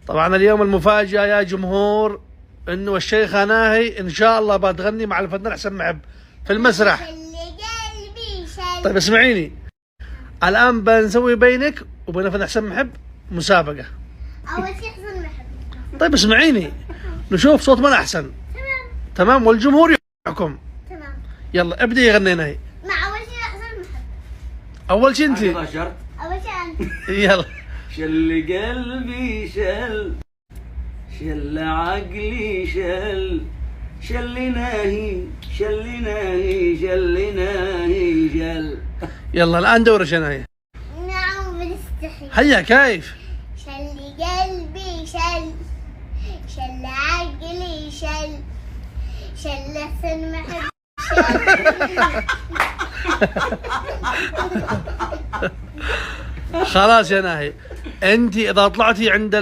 طبعا اليوم المفاجأة يا جمهور انه الشيخة ناهي ان شاء الله بتغني مع الفنان حسن محب في المسرح. طيب اسمعيني، الان بنسوي بينك وبين الفنان حسن محب مسابقة. اول شيء حسن محب. طيب اسمعيني، نشوف صوت من احسن. تمام والجمهور يحكم. تمام. يلا ابدي غني ناهي. مع اول شيء حسن محب. اول شيء انت. اول شيء انت. يلا. شل قلبي شل عقلي شل ناهي شل. يلا الان دورك يا ناهي. نعم بنستحي. هيا كيف؟ شل قلبي شل عقلي شل حسن محب خلاص يا ناهي، انت اذا طلعتي عند